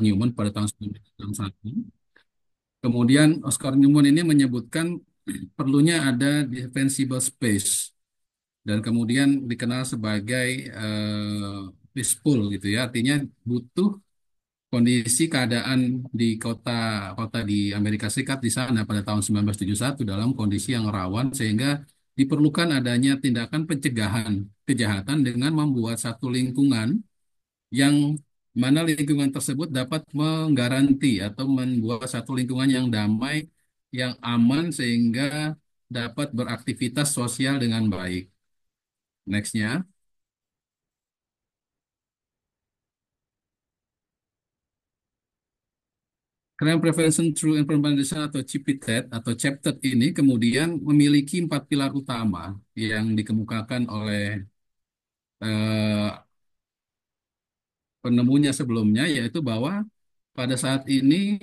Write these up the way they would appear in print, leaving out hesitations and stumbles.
Newman pada tahun 1961. Kemudian Oscar Newman ini menyebutkan perlunya ada defensible space dan kemudian dikenal sebagai peaceful gitu ya. Artinya butuh kondisi keadaan di kota di Amerika Serikat di sana pada tahun 1971 dalam kondisi yang rawan sehingga diperlukan adanya tindakan pencegahan kejahatan dengan membuat satu lingkungan yang mana lingkungan tersebut dapat menggaranti atau membuat satu lingkungan yang damai, yang aman sehingga dapat beraktivitas sosial dengan baik. Nextnya, Crime Prevention Through Implementation atau CPTED atau CPTED ini kemudian memiliki empat pilar utama yang dikemukakan oleh eh, penemunya sebelumnya, yaitu bahwa pada saat ini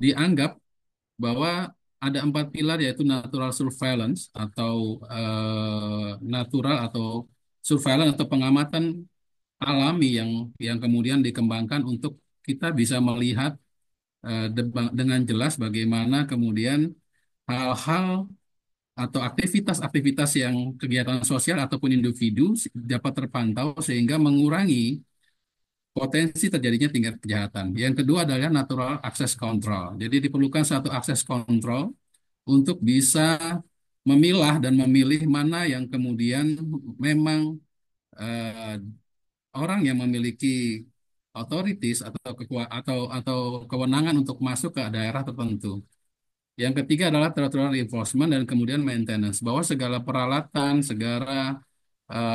dianggap bahwa ada empat pilar yaitu natural surveillance atau natural atau surveillance atau pengamatan alami yang kemudian dikembangkan untuk kita bisa melihat dengan jelas bagaimana kemudian hal-hal atau aktivitas-aktivitas yang kegiatan sosial ataupun individu dapat terpantau sehingga mengurangi potensi terjadinya tingkat kejahatan. Yang kedua adalah natural access control. Jadi diperlukan satu access control untuk bisa memilah dan memilih mana yang kemudian memang eh, orang yang memiliki authorities atau atau kewenangan untuk masuk ke daerah tertentu. Yang ketiga adalah territorial enforcement dan kemudian maintenance, bahwa segala peralatan, segala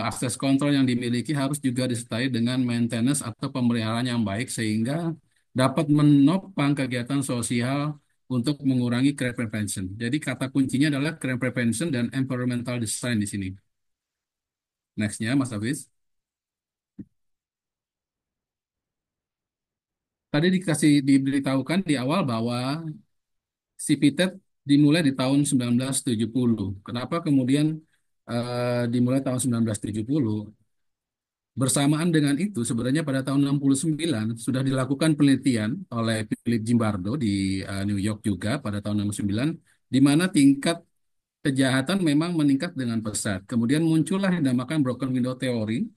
akses kontrol yang dimiliki harus juga disertai dengan maintenance atau pemeliharaan yang baik sehingga dapat menopang kegiatan sosial untuk mengurangi crime prevention. Jadi kata kuncinya adalah crime prevention dan environmental design di sini. Nextnya, Mas Hafiz. Tadi diberitahukan di awal bahwa CPTED dimulai di tahun 1970. Kenapa kemudian dimulai tahun 1970? Bersamaan dengan itu, sebenarnya pada tahun 69 sudah dilakukan penelitian oleh Philip Zimbardo di New York juga pada tahun 69, di mana tingkat kejahatan memang meningkat dengan pesat. Kemudian muncullah yang dinamakan broken window theory.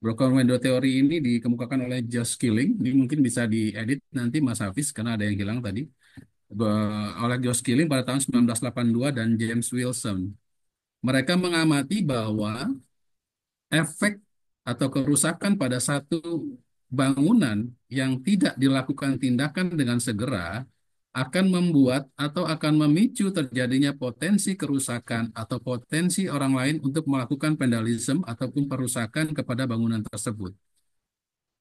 Broken window theory ini dikemukakan oleh Josh Skilling. Ini mungkin bisa diedit nanti Mas Hafiz karena ada yang hilang tadi. Oleh Josh Skilling pada tahun 1982 dan James Wilson. Mereka mengamati bahwa efek atau kerusakan pada satu bangunan yang tidak dilakukan tindakan dengan segera akan membuat atau akan memicu terjadinya potensi kerusakan atau potensi orang lain untuk melakukan vandalisme ataupun perusakan kepada bangunan tersebut.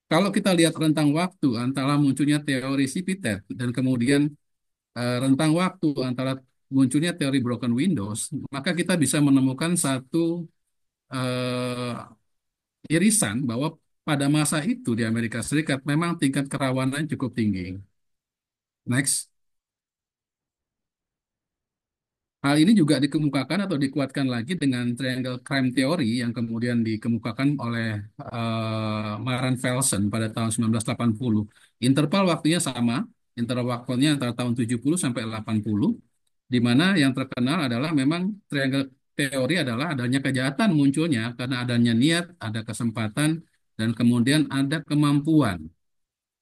Kalau kita lihat rentang waktu antara munculnya teori CPTED dan kemudian rentang waktu antara munculnya teori broken windows, maka kita bisa menemukan satu eh, irisan bahwa pada masa itu di Amerika Serikat memang tingkat kerawanan cukup tinggi. Next. Hal ini juga dikemukakan atau dikuatkan lagi dengan triangle crime theory yang kemudian dikemukakan oleh Maren Velson pada tahun 1980. Interval waktunya sama, interval waktunya antara tahun 70 sampai 80, di mana yang terkenal adalah memang triangle teori adalah adanya kejahatan munculnya karena adanya niat, ada kesempatan, dan kemudian ada kemampuan.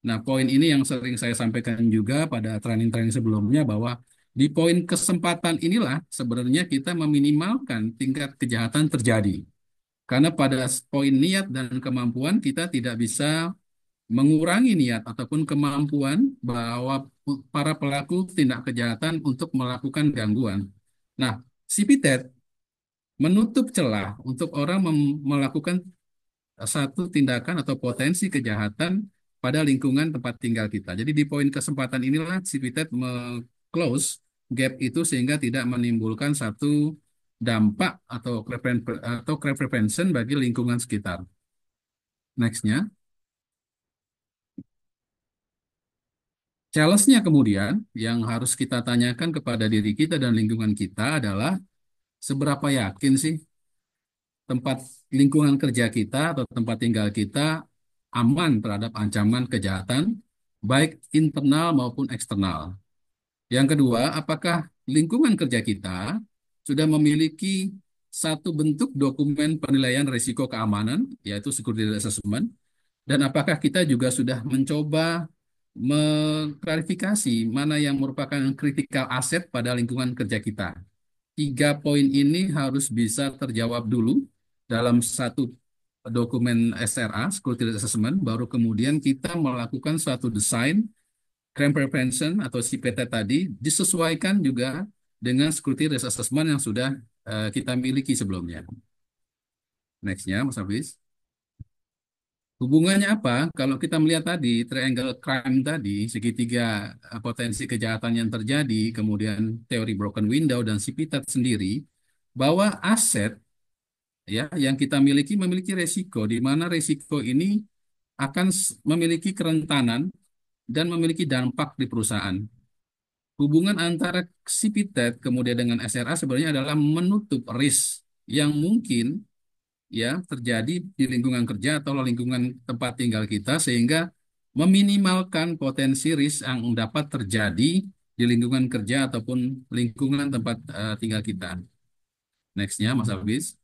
Nah, poin ini yang sering saya sampaikan juga pada training-training sebelumnya bahwa di poin kesempatan inilah sebenarnya kita meminimalkan tingkat kejahatan terjadi. Karena pada poin niat dan kemampuan kita tidak bisa mengurangi niat ataupun kemampuan bahwa para pelaku tindak kejahatan untuk melakukan gangguan. Nah, CPTED menutup celah untuk orang melakukan satu tindakan atau potensi kejahatan pada lingkungan tempat tinggal kita. Jadi di poin kesempatan inilah Civitet close gap itu sehingga tidak menimbulkan satu dampak atau crime prevention bagi lingkungan sekitar. Nextnya, challenge-nya kemudian yang harus kita tanyakan kepada diri kita dan lingkungan kita adalah seberapa yakin sih tempat lingkungan kerja kita atau tempat tinggal kita aman terhadap ancaman kejahatan, baik internal maupun eksternal. Yang kedua, apakah lingkungan kerja kita sudah memiliki satu bentuk dokumen penilaian risiko keamanan, yaitu security assessment, dan apakah kita juga sudah mencoba mengklarifikasi mana yang merupakan critical asset pada lingkungan kerja kita. Tiga poin ini harus bisa terjawab dulu dalam satu dokumen SRA, Security Assessment, baru kemudian kita melakukan suatu desain crime prevention atau CPT tadi disesuaikan juga dengan security risk assessment yang sudah kita miliki sebelumnya. Nextnya, Mas Hafiz. Hubungannya apa? Kalau kita melihat tadi, triangle crime tadi, segitiga potensi kejahatan yang terjadi, kemudian teori broken window dan CPT sendiri, bahwa aset ya yang kita miliki memiliki resiko, di mana resiko ini akan memiliki kerentanan dan memiliki dampak di perusahaan. Hubungan antara Cipitet kemudian dengan SRA sebenarnya adalah menutup risk yang mungkin ya terjadi di lingkungan kerja atau lingkungan tempat tinggal kita sehingga meminimalkan potensi risk yang dapat terjadi di lingkungan kerja ataupun lingkungan tempat tinggal kita. Nextnya, Mas Abis.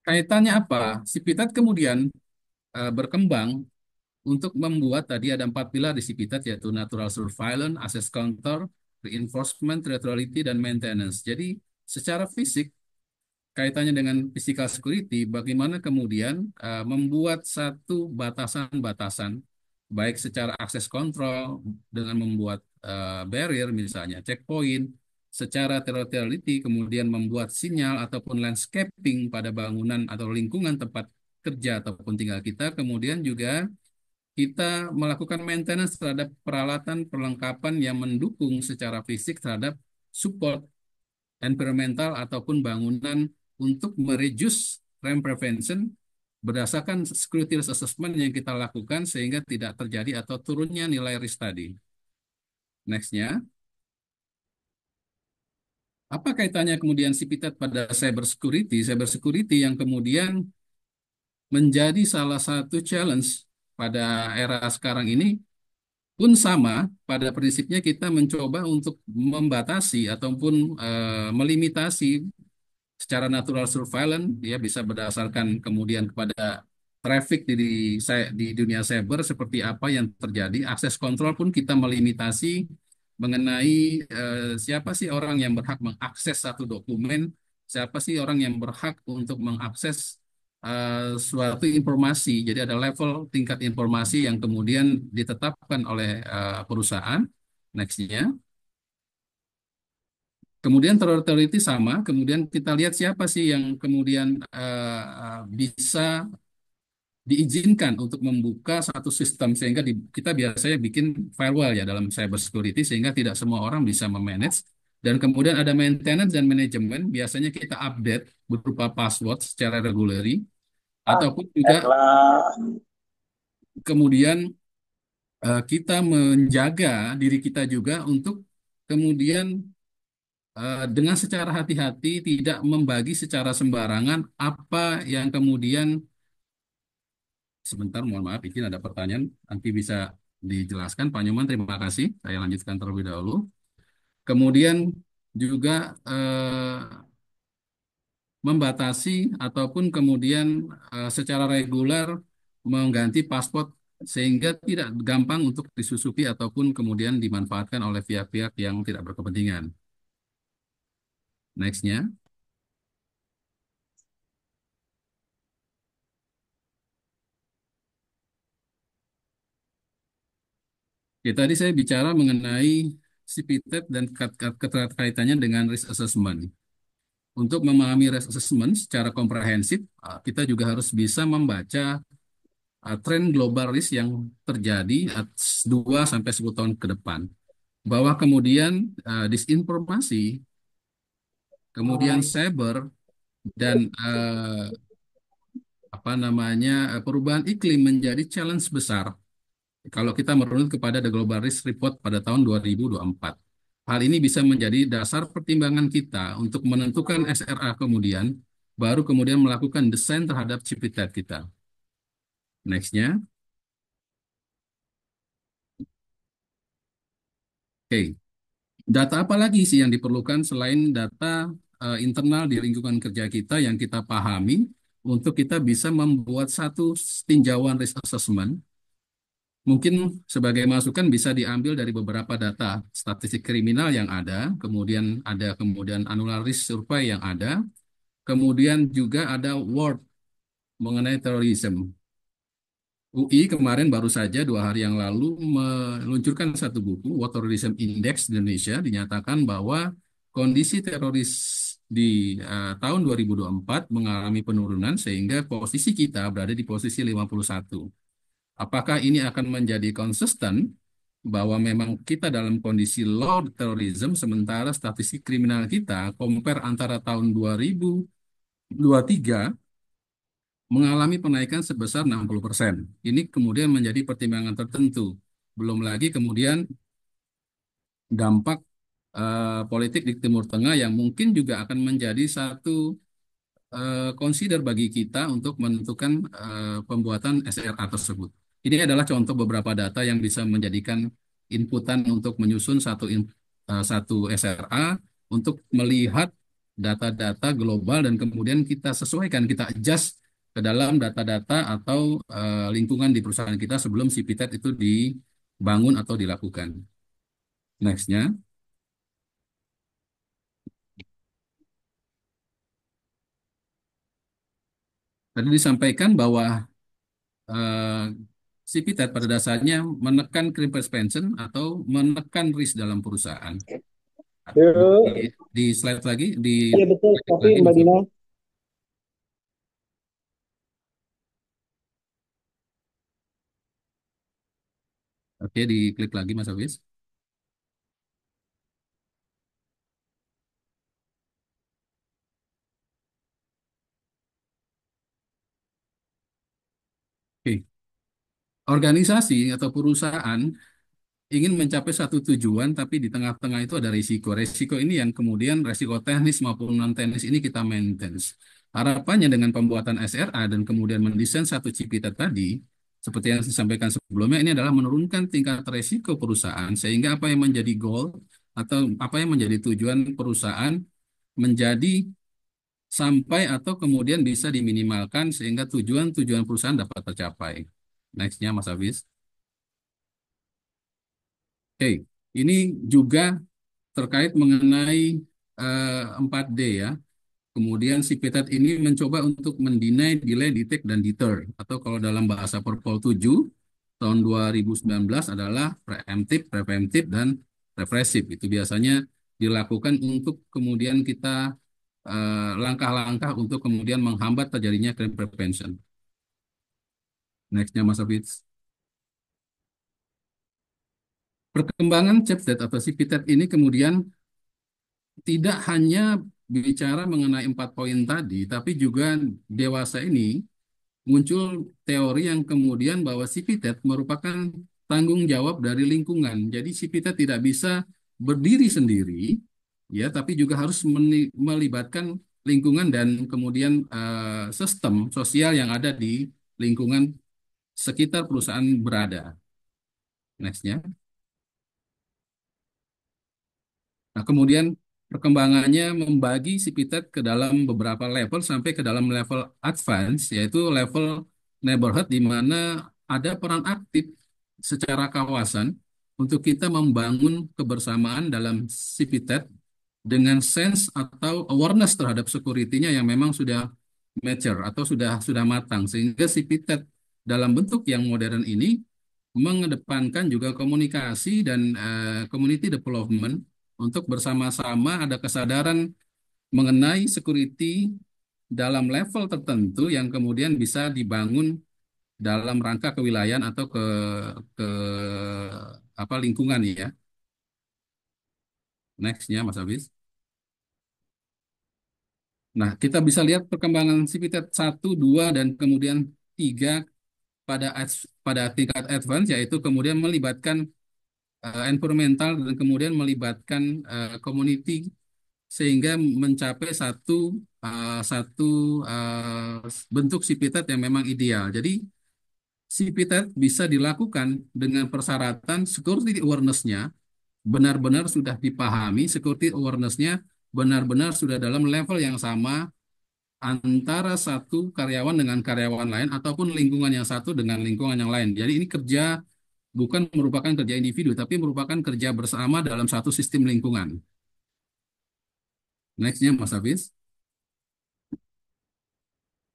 Kaitannya apa? Cipitet kemudian berkembang untuk membuat tadi ada empat pilar di Cipitat yaitu natural surveillance, access control, reinforcement, territoriality, dan maintenance. Jadi secara fisik kaitannya dengan physical security, bagaimana kemudian membuat satu batasan-batasan baik secara akses kontrol dengan membuat barrier misalnya checkpoint, secara territoriality kemudian membuat sinyal ataupun landscaping pada bangunan atau lingkungan tempat kerja ataupun tinggal kita, kemudian juga kita melakukan maintenance terhadap peralatan perlengkapan yang mendukung secara fisik terhadap support environmental ataupun bangunan untuk mereduce crime prevention berdasarkan security risk assessment yang kita lakukan sehingga tidak terjadi atau turunnya nilai risk tadi. Nextnya, apa kaitannya kemudian Cipitat pada cyber security? Cyber security yang kemudian menjadi salah satu challenge pada era sekarang ini pun sama, pada prinsipnya kita mencoba untuk membatasi ataupun melimitasi secara natural surveillance, dia bisa berdasarkan kemudian kepada traffic di dunia cyber seperti apa yang terjadi. Akses kontrol pun kita melimitasi mengenai siapa sih orang yang berhak mengakses satu dokumen, siapa sih orang yang berhak untuk mengakses suatu informasi. Jadi ada level tingkat informasi yang kemudian ditetapkan oleh perusahaan. Nextnya. Kemudian territory sama, kemudian kita lihat siapa sih yang kemudian bisa diizinkan untuk membuka satu sistem sehingga kita biasanya bikin firewall ya dalam cyber security sehingga tidak semua orang bisa memanage dan kemudian ada maintenance dan manajemen biasanya kita update berupa password secara regularly ataupun juga kemudian kita menjaga diri kita juga untuk kemudian dengan secara hati-hati tidak membagi secara sembarangan apa yang kemudian sebentar mohon maaf izin ada pertanyaan nanti bisa dijelaskan Pak Nyoman terima kasih saya lanjutkan terlebih dahulu kemudian juga membatasi ataupun kemudian secara reguler mengganti paspor sehingga tidak gampang untuk disusupi ataupun kemudian dimanfaatkan oleh pihak-pihak yang tidak berkepentingan. Nextnya. Ya, tadi saya bicara mengenai CPTED dan keterkaitannya dengan risk assessment. Untuk memahami risk assessment secara komprehensif, kita juga harus bisa membaca tren global risk yang terjadi 2 sampai 10 tahun ke depan. Bahwa kemudian disinformasi, kemudian cyber dan apa namanya perubahan iklim menjadi challenge besar kalau kita merunut kepada The Global Risk Report pada tahun 2024. Hal ini bisa menjadi dasar pertimbangan kita untuk menentukan SRA kemudian baru kemudian melakukan desain terhadap Cipitet kita. Nextnya, oke. Data apa lagi sih yang diperlukan selain data internal di lingkungan kerja kita yang kita pahami untuk kita bisa membuat satu tinjauan risk assessment. Mungkin sebagai masukan bisa diambil dari beberapa data statistik kriminal yang ada kemudian annual risk survey yang ada, kemudian juga ada World mengenai terorisme. UI kemarin baru saja 2 hari yang lalu meluncurkan satu buku, World Terrorism Index di Indonesia, dinyatakan bahwa kondisi teroris di tahun 2024 mengalami penurunan sehingga posisi kita berada di posisi 51. Apakah ini akan menjadi konsisten bahwa memang kita dalam kondisi low terrorism sementara statistik kriminal kita compare antara tahun 2023 mengalami penaikan sebesar 60%. Ini kemudian menjadi pertimbangan tertentu. Belum lagi kemudian dampak politik di Timur Tengah yang mungkin juga akan menjadi satu consider bagi kita untuk menentukan pembuatan SRA tersebut. Ini adalah contoh beberapa data yang bisa menjadikan inputan untuk menyusun satu SRA untuk melihat data-data global dan kemudian kita sesuaikan, kita adjust ke dalam data-data atau lingkungan di perusahaan kita sebelum si PITET itu dibangun atau dilakukan. Nextnya, tadi disampaikan bahwa eh, si PITET pada dasarnya menekan crime prevention atau menekan risk dalam perusahaan. Di, Yuk. di slide lagi, di Iya betul, klik tapi lagi Mbak Mas Dina, Hafiz. Oke, diklik lagi Mas Hafiz. Oke. Organisasi atau perusahaan ingin mencapai satu tujuan, tapi di tengah-tengah itu ada risiko. Risiko ini yang kemudian risiko teknis maupun non-teknis ini kita maintain. Harapannya dengan pembuatan SRA dan kemudian mendesain satu Cipita tadi, seperti yang disampaikan sebelumnya, ini adalah menurunkan tingkat risiko perusahaan, sehingga apa yang menjadi goal atau apa yang menjadi tujuan perusahaan menjadi sampai atau kemudian bisa diminimalkan sehingga tujuan-tujuan perusahaan dapat tercapai. Nextnya, Mas Hafiz. Oke, ini juga terkait mengenai 4D ya. Kemudian si PETAT ini mencoba untuk mendinai, delay, detect, dan deter. Atau kalau dalam bahasa Perpol 7 tahun 2019 adalah preemptif, preventif, dan represif. Itu biasanya dilakukan untuk kemudian kita langkah-langkah untuk kemudian menghambat terjadinya crime prevention. Nextnya Mas Hafiz. Perkembangan CEPTED atau CPTED ini kemudian tidak hanya bicara mengenai 4 poin tadi, tapi juga dewasa ini muncul teori yang kemudian bahwa CPTED merupakan tanggung jawab dari lingkungan. Jadi CPTED tidak bisa berdiri sendiri, ya, tapi juga harus melibatkan lingkungan dan kemudian sistem sosial yang ada di lingkungan sekitar perusahaan berada. Nextnya. Nah, kemudian perkembangannya membagi si Pitet ke dalam beberapa level sampai ke dalam level advance, yaitu level neighborhood di mana ada peran aktif secara kawasan untuk kita membangun kebersamaan dalam si Pitet dengan sense atau awareness terhadap security-nya yang memang sudah mature atau sudah matang sehingga si Pitet dalam bentuk yang modern ini mengedepankan juga komunikasi dan community development untuk bersama-sama ada kesadaran mengenai security dalam level tertentu yang kemudian bisa dibangun dalam rangka kewilayahan atau ke apa lingkungan ya. Nextnya Mas Hafiz. Nah, kita bisa lihat perkembangan Civitet 1, 2, dan kemudian 3 pada tingkat advance, yaitu kemudian melibatkan environmental dan kemudian melibatkan community sehingga mencapai satu bentuk sipitet yang memang ideal. Jadi sipitet bisa dilakukan dengan persyaratan security awareness-nya benar-benar sudah dipahami, security awareness-nya benar-benar sudah dalam level yang sama antara satu karyawan dengan karyawan lain ataupun lingkungan yang satu dengan lingkungan yang lain. Jadi ini kerja bukan merupakan kerja individu, tapi merupakan kerja bersama dalam satu sistem lingkungan. Next-nya, Mas Hafiz.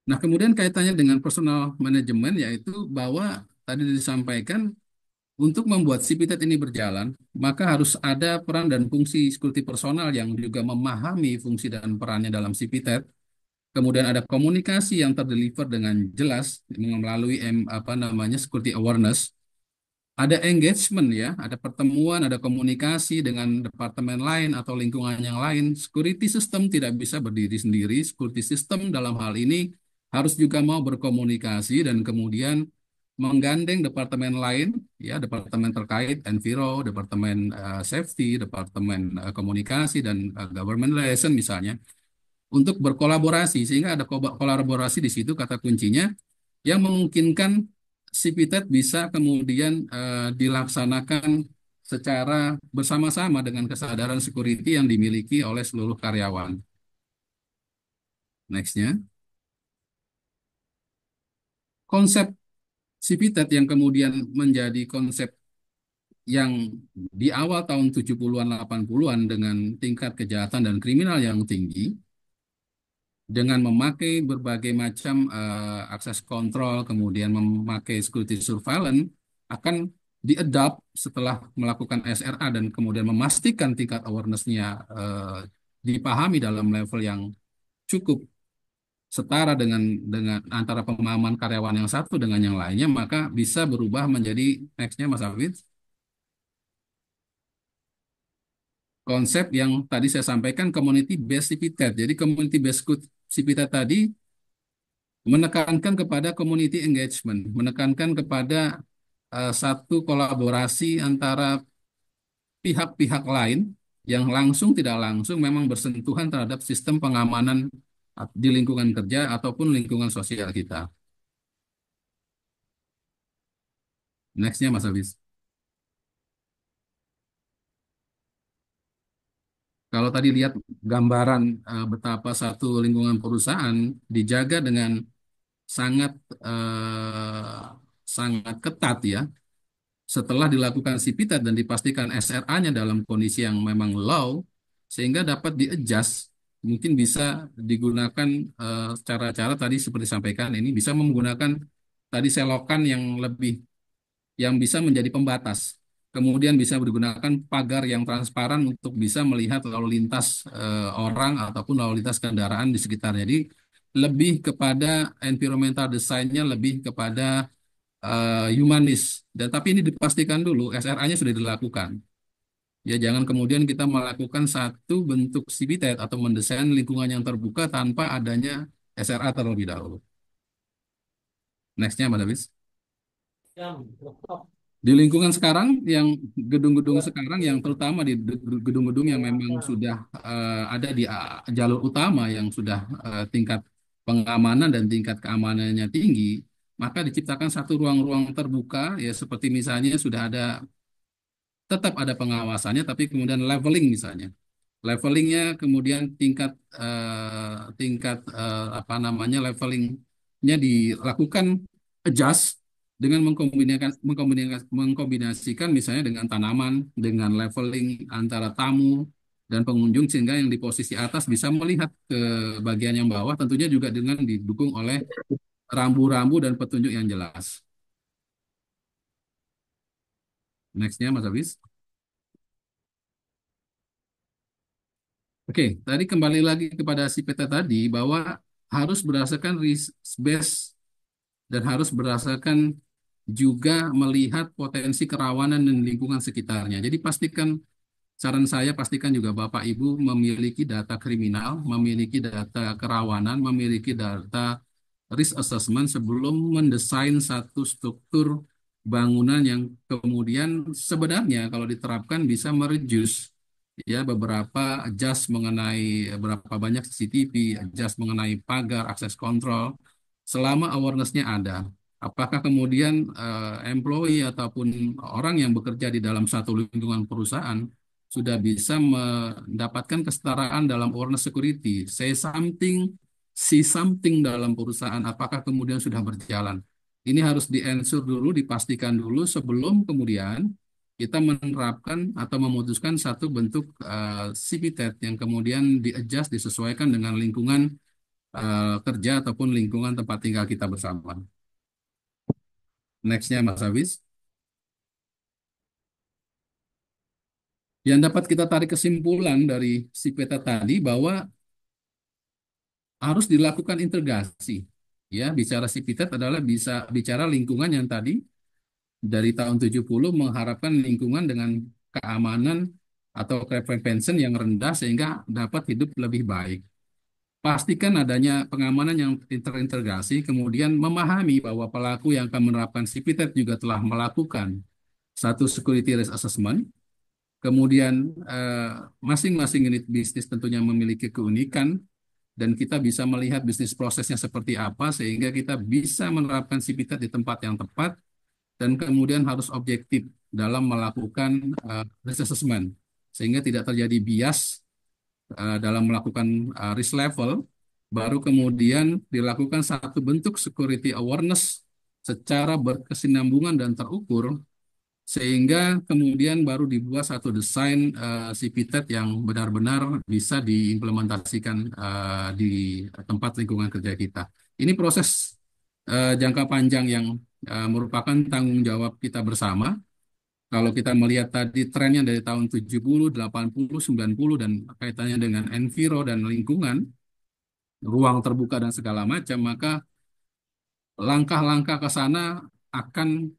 Nah, kemudian kaitannya dengan personal management, yaitu bahwa tadi disampaikan untuk membuat Civitet ini berjalan, maka harus ada peran dan fungsi security personal yang juga memahami fungsi dan perannya dalam Civitet. Kemudian ada komunikasi yang terdeliver dengan jelas melalui apa namanya security awareness. Ada engagement ya, ada pertemuan, ada komunikasi dengan departemen lain atau lingkungan yang lain. Security system tidak bisa berdiri sendiri. Security system dalam hal ini harus juga mau berkomunikasi dan kemudian menggandeng departemen lain, ya departemen terkait, Enviro, departemen safety, departemen komunikasi dan government relation misalnya, untuk berkolaborasi sehingga ada kolaborasi di situ kata kuncinya yang memungkinkan Civitet bisa kemudian dilaksanakan secara bersama-sama dengan kesadaran security yang dimiliki oleh seluruh karyawan. Next-nya, konsep Civitet yang kemudian menjadi konsep yang di awal tahun 70-an 80-an dengan tingkat kejahatan dan kriminal yang tinggi dengan memakai berbagai macam akses kontrol, kemudian memakai security surveillance, akan diadopt setelah melakukan SRA dan kemudian memastikan tingkat awareness-nya dipahami dalam level yang cukup setara dengan antara pemahaman karyawan yang satu dengan yang lainnya, maka bisa berubah menjadi next-nya Mas Afid, konsep yang tadi saya sampaikan community based civitas. Jadi community based civitas tadi menekankan kepada community engagement, menekankan kepada satu kolaborasi antara pihak-pihak lain yang langsung tidak langsung memang bersentuhan terhadap sistem pengamanan di lingkungan kerja ataupun lingkungan sosial kita. Next-nya Mas Hafiz. Kalau tadi lihat gambaran betapa satu lingkungan perusahaan dijaga dengan sangat sangat ketat ya, setelah dilakukan sipitat dan dipastikan SRA-nya dalam kondisi yang memang low, sehingga dapat di-adjust, mungkin bisa digunakan cara-cara tadi seperti disampaikan ini, bisa menggunakan tadi selokan yang lebih, yang bisa menjadi pembatas. Kemudian bisa digunakan pagar yang transparan untuk bisa melihat lalu lintas orang ataupun lalu lintas kendaraan di sekitar. Jadi lebih kepada environmental design-nya, lebih kepada humanis. Dan tapi ini dipastikan dulu SRA-nya sudah dilakukan. Ya jangan kemudian kita melakukan satu bentuk sivitet atau mendesain lingkungan yang terbuka tanpa adanya SRA terlebih dahulu. Next-nya, Mbak Davis. Di lingkungan sekarang, yang gedung-gedung sekarang, yang terutama di gedung-gedung yang memang sudah ada di jalur utama, yang sudah tingkat pengamanan dan tingkat keamanannya tinggi, maka diciptakan satu ruang-ruang terbuka, ya seperti misalnya sudah ada, tetap ada pengawasannya, tapi kemudian leveling misalnya. Levelingnya kemudian tingkat apa namanya levelingnya dilakukan adjust dengan mengkombinasikan misalnya dengan tanaman, dengan leveling antara tamu dan pengunjung sehingga yang di posisi atas bisa melihat ke bagian yang bawah, tentunya juga dengan didukung oleh rambu-rambu dan petunjuk yang jelas. Next-nya Mas Hafiz. Oke, tadi kembali lagi kepada si peta tadi bahwa harus berdasarkan risk base dan harus berdasarkan juga melihat potensi kerawanan dan lingkungan sekitarnya. Jadi pastikan, saran saya pastikan juga Bapak Ibu memiliki data kriminal, memiliki data kerawanan, memiliki data risk assessment sebelum mendesain satu struktur bangunan yang kemudian sebenarnya kalau diterapkan bisa mereduce ya beberapa adjust mengenai berapa banyak CCTV, adjust mengenai pagar, akses kontrol, selama awareness-nya ada. Apakah kemudian employee ataupun orang yang bekerja di dalam satu lingkungan perusahaan sudah bisa mendapatkan kesetaraan dalam awareness security, say something, see something dalam perusahaan, apakah kemudian sudah berjalan? Ini harus di-ensure dulu, dipastikan dulu sebelum kemudian kita menerapkan atau memutuskan satu bentuk CPTED yang kemudian di-adjust, disesuaikan dengan lingkungan kerja ataupun lingkungan tempat tinggal kita bersama. Nextnya, Mas Hafiz. Yang dapat kita tarik kesimpulan dari CPTED tadi bahwa harus dilakukan integrasi. Ya, bicara CPTED adalah bisa bicara lingkungan yang tadi dari tahun 70 mengharapkan lingkungan dengan keamanan atau crime prevention yang rendah sehingga dapat hidup lebih baik. Pastikan adanya pengamanan yang terintegrasi, kemudian memahami bahwa pelaku yang akan menerapkan CPTED juga telah melakukan satu security risk assessment, kemudian masing-masing unit bisnis tentunya memiliki keunikan, dan kita bisa melihat bisnis prosesnya seperti apa, sehingga kita bisa menerapkan CPTED di tempat yang tepat, dan kemudian harus objektif dalam melakukan risk assessment, sehingga tidak terjadi bias dalam melakukan risk level, baru kemudian dilakukan satu bentuk security awareness secara berkesinambungan dan terukur, sehingga kemudian baru dibuat satu desain CPTED yang benar-benar bisa diimplementasikan di tempat lingkungan kerja kita. Ini proses jangka panjang yang merupakan tanggung jawab kita bersama. Kalau kita melihat tadi trennya dari tahun 70, 80, 90 dan kaitannya dengan enviro dan lingkungan, ruang terbuka dan segala macam, maka langkah-langkah ke sana akan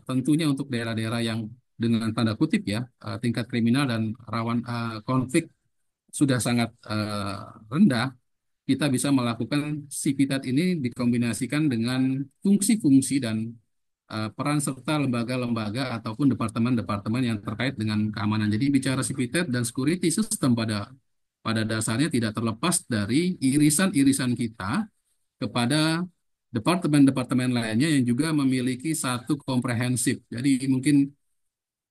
tentunya untuk daerah-daerah yang dengan tanda kutip ya, tingkat kriminal dan rawan konflik sudah sangat rendah, kita bisa melakukan CPTAT ini dikombinasikan dengan fungsi-fungsi dan peran serta lembaga-lembaga ataupun departemen-departemen yang terkait dengan keamanan. Jadi bicara CPTED dan security system pada dasarnya tidak terlepas dari irisan-irisan kita kepada departemen-departemen lainnya yang juga memiliki satu komprehensif. Jadi mungkin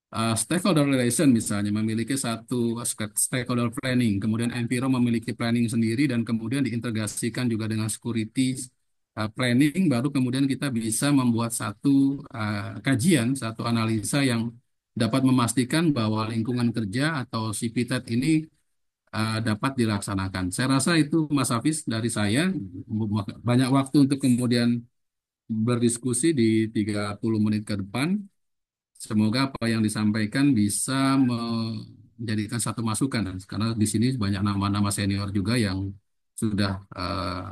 stakeholder relation misalnya memiliki satu stakeholder planning, kemudian Enviro memiliki planning sendiri dan kemudian diintegrasikan juga dengan security planning, baru kemudian kita bisa membuat satu kajian, satu analisa yang dapat memastikan bahwa lingkungan kerja atau CPTED ini dapat dilaksanakan. Saya rasa itu Mas Hafiz dari saya, banyak waktu untuk kemudian berdiskusi di 30 menit ke depan. Semoga apa yang disampaikan bisa menjadikan satu masukan, karena di sini banyak nama-nama senior juga yang sudah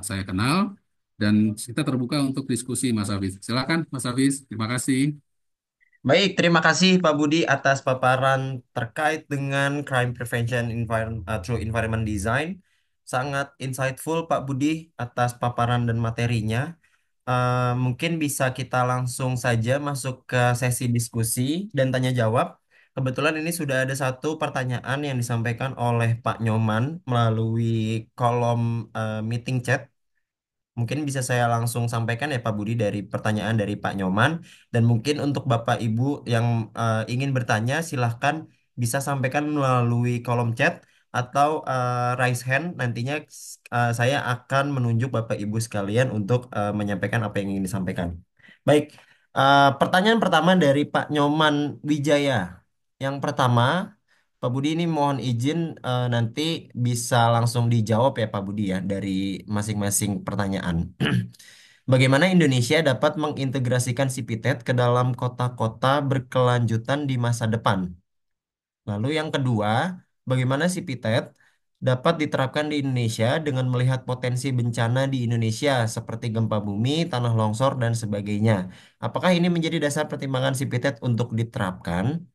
saya kenal, dan kita terbuka untuk diskusi, Mas Hafiz. Silakan, Mas Hafiz. Terima kasih. Baik, terima kasih Pak Budi atas paparan terkait dengan crime prevention through environment design. Sangat insightful Pak Budi atas paparan dan materinya. Mungkin bisa kita langsung saja masuk ke sesi diskusi dan tanya jawab. Kebetulan ini sudah ada satu pertanyaan yang disampaikan oleh Pak Nyoman melalui kolom meeting chat. Mungkin bisa saya langsung sampaikan ya Pak Budi dari pertanyaan dari Pak Nyoman. Dan mungkin untuk Bapak Ibu yang ingin bertanya silahkan bisa sampaikan melalui kolom chat atau raise hand. Nantinya saya akan menunjuk Bapak Ibu sekalian untuk menyampaikan apa yang ingin disampaikan. Baik, pertanyaan pertama dari Pak Nyoman Wijaya. Yang pertama, Pak Budi ini mohon izin nanti bisa langsung dijawab ya Pak Budi ya dari masing-masing pertanyaan. Bagaimana Indonesia dapat mengintegrasikan Sipitnet ke dalam kota-kota berkelanjutan di masa depan? Lalu yang kedua, bagaimana Sipitnet dapat diterapkan di Indonesia dengan melihat potensi bencana di Indonesia seperti gempa bumi, tanah longsor, dan sebagainya? Apakah ini menjadi dasar pertimbangan Sipitnet untuk diterapkan?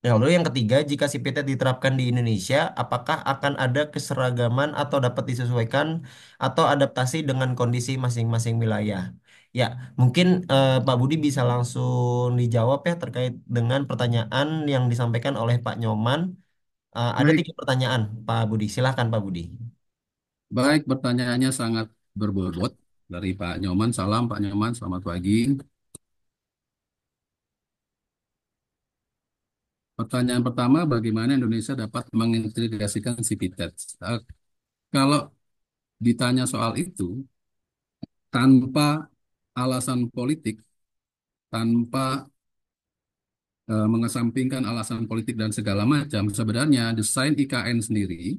Nah, lalu yang ketiga, jika CPT diterapkan di Indonesia, apakah akan ada keseragaman atau dapat disesuaikan atau adaptasi dengan kondisi masing-masing wilayah? Ya, mungkin Pak Budi bisa langsung dijawab ya terkait dengan pertanyaan yang disampaikan oleh Pak Nyoman. Ada Baik, 3 pertanyaan, Pak Budi. Silahkan, Pak Budi. baik, pertanyaannya sangat berbobot dari Pak Nyoman. Salam Pak Nyoman, selamat pagi. Pertanyaan pertama, bagaimana Indonesia dapat mengintegrasikan CPTED? Kalau ditanya soal itu, tanpa alasan politik, tanpa mengesampingkan alasan politik dan segala macam, sebenarnya desain IKN sendiri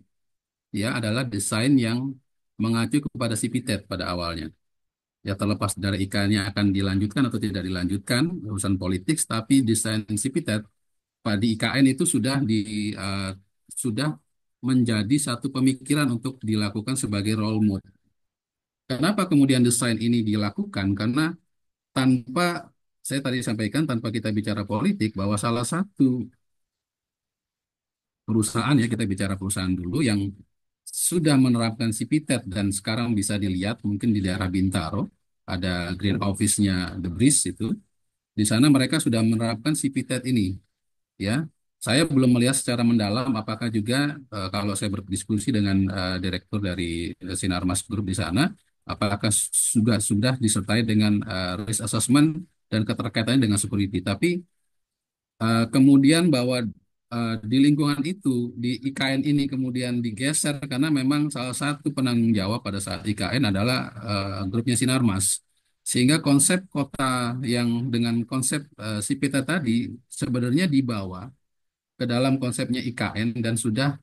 ya adalah desain yang mengacu kepada CPTED pada awalnya. Ya terlepas dari IKN-nya akan dilanjutkan atau tidak dilanjutkan urusan politik, tapi desain CPTED pada IKN itu sudah menjadi satu pemikiran untuk dilakukan sebagai role model. Kenapa kemudian desain ini dilakukan? Karena tanpa saya tadi sampaikan tanpa kita bicara politik bahwa salah satu perusahaan ya kita bicara perusahaan dulu yang sudah menerapkan CPTED dan sekarang bisa dilihat mungkin di daerah Bintaro ada Green Office-nya The Breeze itu di sana mereka sudah menerapkan CPTED ini ya. Saya belum melihat secara mendalam apakah juga kalau saya berdiskusi dengan direktur dari Sinarmas Group di sana apakah sudah disertai dengan risk assessment dan keterkaitannya dengan security. Tapi kemudian bahwa di lingkungan itu, di IKN ini kemudian digeser karena memang salah satu penanggung jawab pada saat IKN adalah grupnya Sinarmas. Sehingga konsep kota yang dengan konsep Sipita tadi sebenarnya dibawa ke dalam konsepnya IKN dan sudah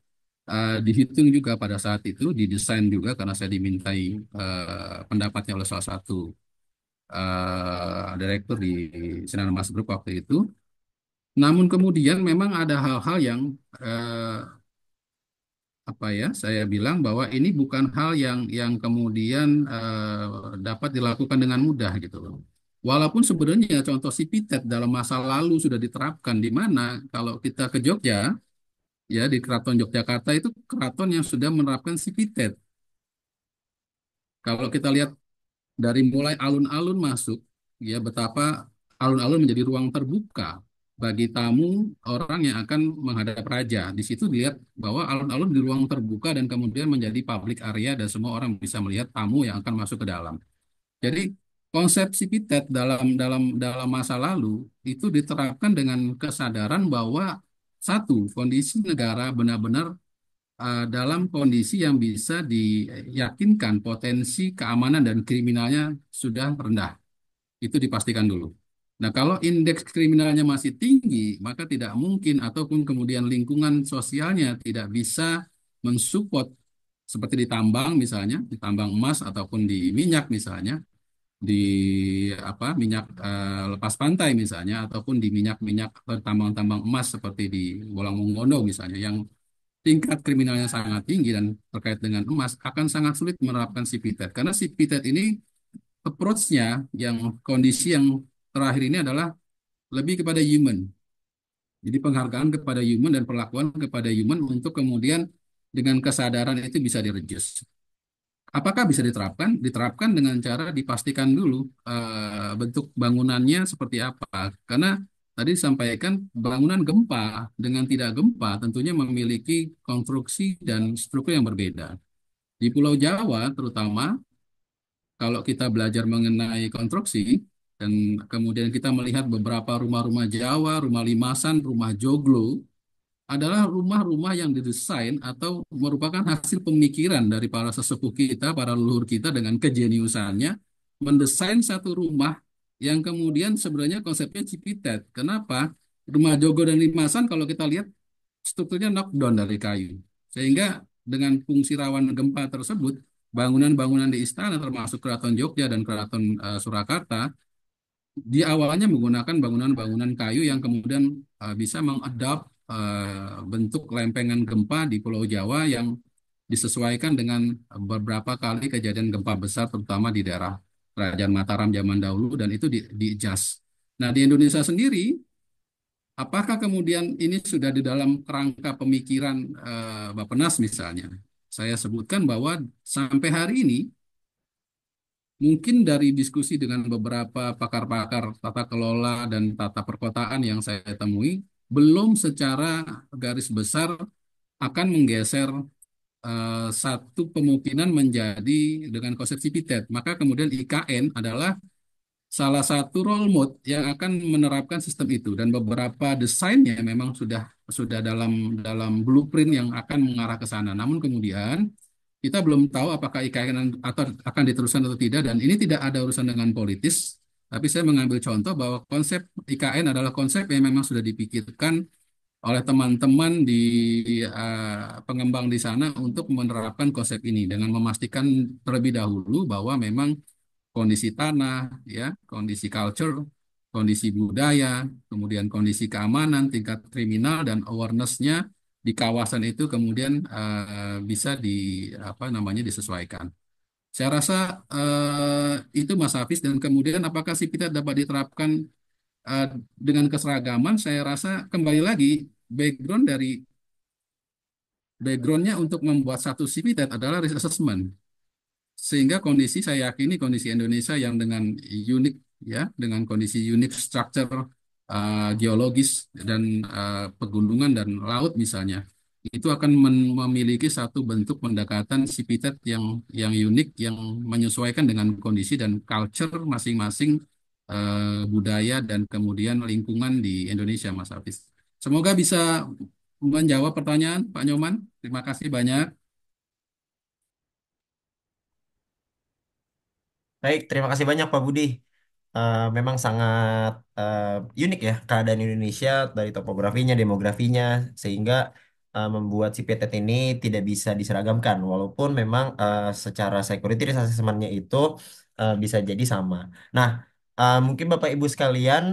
dihitung juga pada saat itu, didesain juga karena saya dimintai pendapatnya oleh salah satu direktur di Sinarmas Group waktu itu. Namun kemudian memang ada hal-hal yang apa ya saya bilang bahwa ini bukan hal yang kemudian dapat dilakukan dengan mudah gitu loh. Walaupun sebenarnya contoh Sipitet dalam masa lalu sudah diterapkan di mana kalau kita ke Jogja ya di Keraton Yogyakarta itu keraton yang sudah menerapkan Sipitet. Kalau kita lihat dari mulai alun-alun masuk, ya betapa alun-alun menjadi ruang terbuka bagi tamu orang yang akan menghadap raja. Di situ dilihat bahwa alun-alun di ruang terbuka dan kemudian menjadi public area dan semua orang bisa melihat tamu yang akan masuk ke dalam. Jadi konsep Civitet dalam dalam dalam masa lalu itu diterapkan dengan kesadaran bahwa satu, kondisi negara benar-benar dalam kondisi yang bisa diyakinkan potensi keamanan dan kriminalnya sudah rendah. Itu dipastikan dulu. Nah, kalau indeks kriminalnya masih tinggi, maka tidak mungkin ataupun kemudian lingkungan sosialnya tidak bisa mensupport seperti di tambang misalnya, di tambang emas ataupun di minyak misalnya, di minyak lepas pantai misalnya ataupun di minyak-minyak tambang-tambang emas seperti di Bolang Mongondo misalnya yang tingkat kriminalnya sangat tinggi dan terkait dengan emas akan sangat sulit menerapkan CPTED karena CPTED ini approach-nya yang kondisi yang terakhir ini adalah lebih kepada human. Jadi penghargaan kepada human dan perlakuan kepada human untuk kemudian dengan kesadaran itu bisa direduce. Apakah bisa diterapkan? Diterapkan dengan cara dipastikan dulu bentuk bangunannya seperti apa. Karena tadi disampaikan bangunan gempa dengan tidak gempa tentunya memiliki konstruksi dan struktur yang berbeda. Di Pulau Jawa terutama kalau kita belajar mengenai konstruksi dan kemudian kita melihat beberapa rumah-rumah Jawa, rumah limasan, rumah joglo adalah rumah-rumah yang didesain atau merupakan hasil pemikiran dari para sesepuh kita, para leluhur kita dengan kejeniusannya mendesain satu rumah yang kemudian sebenarnya konsepnya Cipitet. Kenapa? Rumah joglo dan limasan kalau kita lihat strukturnya knockdown dari kayu. Sehingga dengan fungsi rawan gempa tersebut, bangunan-bangunan di istana termasuk Keraton Jogja dan Keraton Surakarta di awalnya menggunakan bangunan-bangunan kayu yang kemudian bisa mengadap bentuk lempengan gempa di Pulau Jawa yang disesuaikan dengan beberapa kali kejadian gempa besar terutama di daerah Kerajaan Mataram zaman dahulu dan itu di adjust. Nah, di Indonesia sendiri apakah kemudian ini sudah di dalam kerangka pemikiran Bappenas misalnya? Saya sebutkan bahwa sampai hari ini mungkin dari diskusi dengan beberapa pakar-pakar tata kelola dan tata perkotaan yang saya temui, belum secara garis besar akan menggeser satu kemungkinan menjadi dengan konsep CPTED. Maka kemudian IKN adalah salah satu role mode yang akan menerapkan sistem itu dan beberapa desainnya memang sudah dalam dalam blueprint yang akan mengarah ke sana. Namun kemudian kita belum tahu apakah IKN atau akan diteruskan atau tidak dan ini tidak ada urusan dengan politis. Tapi saya mengambil contoh bahwa konsep IKN adalah konsep yang memang sudah dipikirkan oleh teman-teman di pengembang di sana untuk menerapkan konsep ini dengan memastikan terlebih dahulu bahwa memang kondisi tanah, ya, kondisi culture, kondisi budaya, kemudian kondisi keamanan, tingkat kriminal dan awareness-nya di kawasan itu kemudian bisa apa namanya disesuaikan. Saya rasa itu Mas Hafiz dan kemudian apakah sih kita dapat diterapkan eh, dengan keseragaman? Saya rasa kembali lagi background dari backgroundnya untuk membuat satu CPTED adalah risk assessment. Sehingga kondisi saya yakini kondisi Indonesia yang dengan unik ya, dengan kondisi unik structure geologis dan pegunungan dan laut misalnya, itu akan memiliki satu bentuk pendekatan sipitet yang unik yang menyesuaikan dengan kondisi dan culture masing-masing budaya dan kemudian lingkungan di Indonesia, Mas Hafiz. Semoga bisa menjawab pertanyaan Pak Nyoman. Terima kasih banyak. Baik, terima kasih banyak Pak Budi. Memang sangat unik ya keadaan Indonesia dari topografinya, demografinya, sehingga membuat si PTT ini tidak bisa diseragamkan, walaupun memang secara security risk assessment-nya itu bisa jadi sama. Nah, mungkin Bapak Ibu sekalian,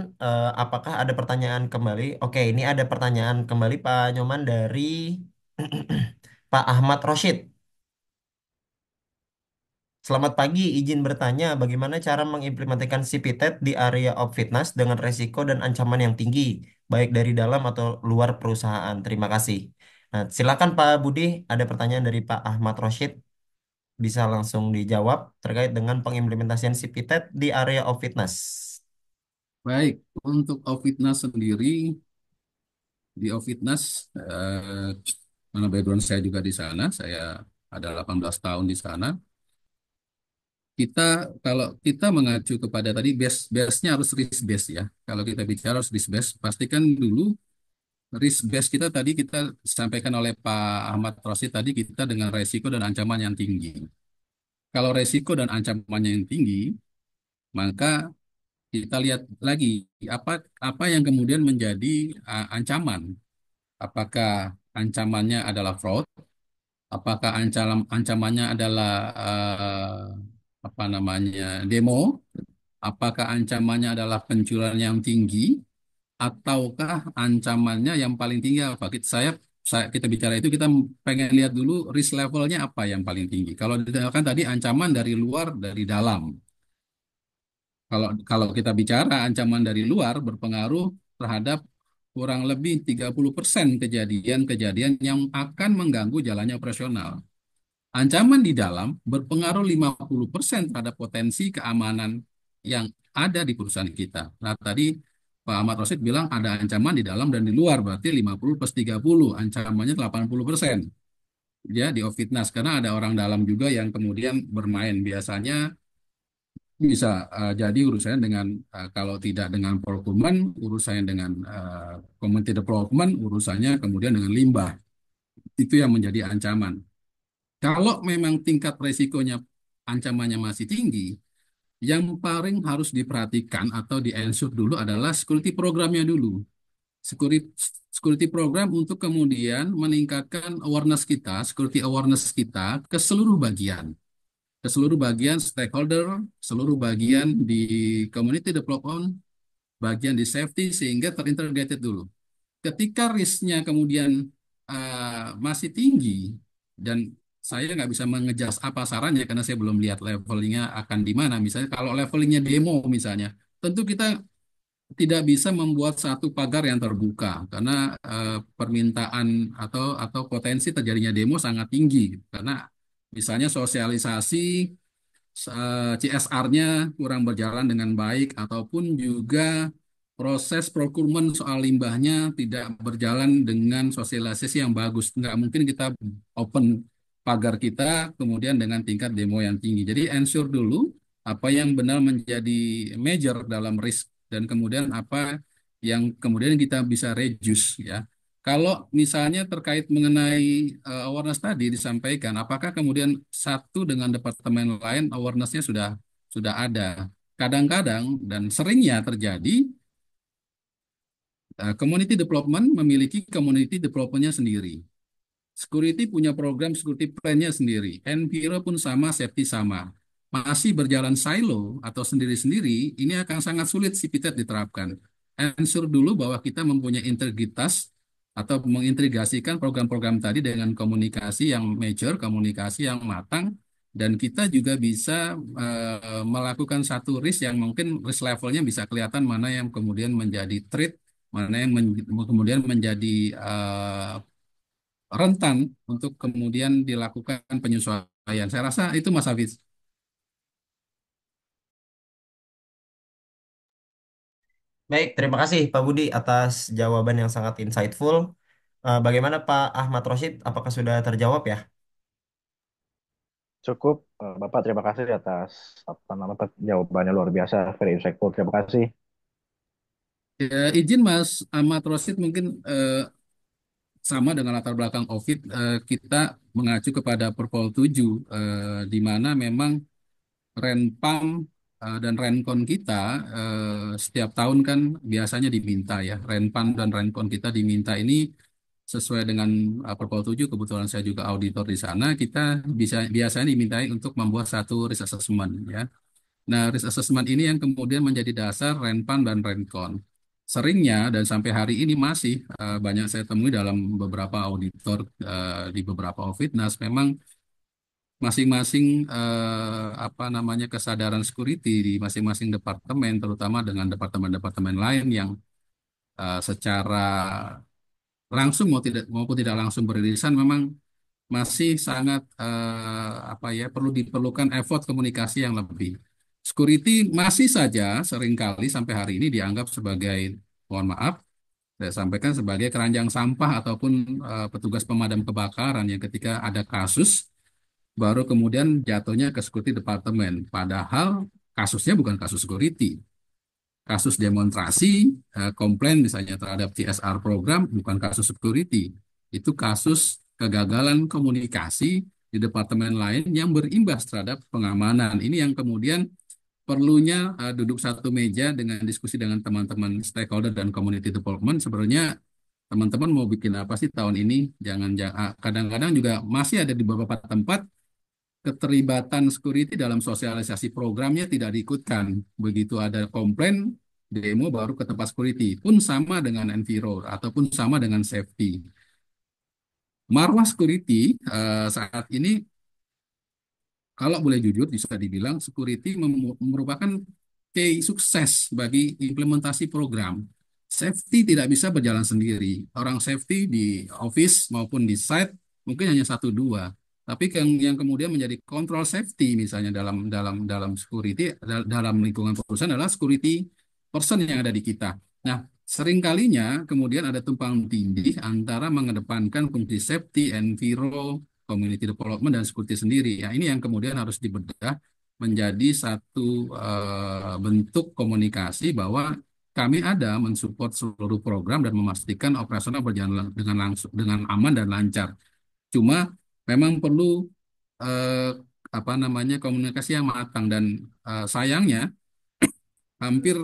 apakah ada pertanyaan kembali? Oke, ini ada pertanyaan kembali Pak Nyoman dari Pak Ahmad Roshid. Selamat pagi, izin bertanya bagaimana cara mengimplementasikan CPTED di area of fitness dengan resiko dan ancaman yang tinggi, baik dari dalam atau luar perusahaan. Terima kasih. Nah, silakan Pak Budi, ada pertanyaan dari Pak Ahmad Roshid, bisa langsung dijawab terkait dengan pengimplementasian CPTED di area of fitness. Baik, untuk Outfitness sendiri, di Outfitness, karena background saya juga di sana, saya ada 18 tahun di sana. Kita kalau kita mengacu kepada tadi base-nya harus risk base ya. Kalau kita bicara harus risk base, pastikan dulu risk base kita tadi kita sampaikan oleh Pak Ahmad Rosid tadi kita dengan resiko dan ancaman yang tinggi. Kalau resiko dan ancamannya yang tinggi, maka kita lihat lagi apa apa yang kemudian menjadi ancaman. Apakah ancamannya adalah fraud? Apakah ancamannya adalah apa namanya demo? Apakah ancamannya adalah pencurian yang tinggi? Ataukah ancamannya yang paling tinggi apa? Kita bicara itu kita pengen lihat dulu risk levelnya apa yang paling tinggi. Kalau dikatakan tadi ancaman dari luar dari dalam. Kalau kalau kita bicara ancaman dari luar berpengaruh terhadap kurang lebih 30% kejadian-kejadian yang akan mengganggu jalannya operasional. Ancaman di dalam berpengaruh 50% terhadap potensi keamanan yang ada di perusahaan kita. Nah, tadi Pak Ahmad Rosid bilang ada ancaman di dalam dan di luar, berarti 50 plus 30, ancamannya 80%. Ya, di Ofitnas, karena ada orang dalam juga yang kemudian bermain. Biasanya bisa jadi urusannya dengan, kalau tidak dengan procurement, urusannya dengan community development, urusannya kemudian dengan limbah. Itu yang menjadi ancaman. Kalau memang tingkat resikonya ancamannya masih tinggi, yang paling harus diperhatikan atau di-ensure dulu adalah security programnya dulu. Security, security program untuk kemudian meningkatkan awareness kita, security awareness kita ke seluruh bagian stakeholder, seluruh bagian di community development, bagian di safety sehingga terintegrated dulu. Ketika risknya kemudian masih tinggi dan saya nggak bisa mengejas apa sarannya karena saya belum lihat levelingnya akan di mana. Misalnya kalau levelingnya demo misalnya, tentu kita tidak bisa membuat satu pagar yang terbuka karena permintaan atau potensi terjadinya demo sangat tinggi karena misalnya sosialisasi CSR-nya kurang berjalan dengan baik ataupun juga proses procurement soal limbahnya tidak berjalan dengan sosialisasi yang bagus. Nggak mungkin kita open pagar kita kemudian dengan tingkat demo yang tinggi. Jadi ensure dulu apa yang benar menjadi major dalam risk dan kemudian apa yang kemudian kita bisa reduce ya. Kalau misalnya terkait mengenai awareness tadi disampaikan, apakah kemudian satu dengan departemen lain awarenessnya sudah ada? Kadang-kadang dan seringnya terjadi community development memiliki community development-nya sendiri. Security punya program security plan-nya sendiri. Enviro pun sama, safety sama. Masih berjalan silo atau sendiri-sendiri, ini akan sangat sulit CPTED diterapkan. Ensure dulu bahwa kita mempunyai integritas atau mengintegrasikan program-program tadi dengan komunikasi yang major, komunikasi yang matang, dan kita juga bisa melakukan satu risk yang mungkin risk levelnya bisa kelihatan mana yang kemudian menjadi threat, mana yang kemudian menjadi rentan untuk kemudian dilakukan penyesuaian. Saya rasa itu Mas Hafiz. Baik, terima kasih Pak Budi atas jawaban yang sangat insightful. Bagaimana Pak Ahmad Roshid? Apakah sudah terjawab ya? Cukup, Bapak terima kasih atas apa namanya jawabannya luar biasa, very insightful. Terima kasih. Ya, izin Mas Ahmad Rosid mungkin sama dengan latar belakang COVID, kita mengacu kepada Perpol 7, di mana memang Renpam dan Renkon kita setiap tahun kan biasanya diminta ya. Renpam dan Renkon kita diminta ini sesuai dengan Perpol 7, kebetulan saya juga auditor di sana, kita biasanya dimintai untuk membuat satu risk assessment ya. Nah, risk assessment ini yang kemudian menjadi dasar Renpan dan Renkon. Seringnya dan sampai hari ini masih banyak saya temui dalam beberapa auditor di beberapa Ovitnas, memang masing-masing apa namanya kesadaran security di masing-masing departemen, terutama dengan departemen-departemen lain yang secara langsung maupun tidak langsung beririsan, memang masih sangat apa ya diperlukan effort komunikasi yang lebih. Security masih saja seringkali sampai hari ini dianggap sebagai, mohon maaf, saya sampaikan sebagai keranjang sampah ataupun petugas pemadam kebakaran yang ketika ada kasus baru kemudian jatuhnya ke security departemen. Padahal kasusnya bukan kasus security. Kasus demonstrasi, komplain misalnya terhadap CSR program bukan kasus security. Itu kasus kegagalan komunikasi di departemen lain yang berimbas terhadap pengamanan. Ini yang kemudian perlunya duduk satu meja dengan diskusi dengan teman-teman stakeholder dan community development. Sebenarnya teman-teman mau bikin apa sih tahun ini? Kadang-kadang juga masih ada di beberapa tempat keterlibatan security dalam sosialisasi programnya tidak diikutkan. Begitu ada komplain, demo baru ke tempat security. Pun sama dengan Enviro ataupun sama dengan safety. Marwah security saat ini kalau boleh jujur bisa dibilang security merupakan key sukses bagi implementasi program. Safety tidak bisa berjalan sendiri. Orang safety di office maupun di site mungkin hanya satu dua. Tapi yang kemudian menjadi control safety misalnya dalam dalam dalam security dalam lingkungan perusahaan adalah security person yang ada di kita. Nah, seringkalinya kemudian ada tumpang tindih antara mengedepankan fungsi safety, enviro, community development dan security sendiri. Ya, ini yang kemudian harus dibedah menjadi satu bentuk komunikasi bahwa kami ada mensupport seluruh program dan memastikan operasional berjalan dengan aman dan lancar. Cuma memang perlu eh, apa namanya komunikasi yang matang dan sayangnya hampir,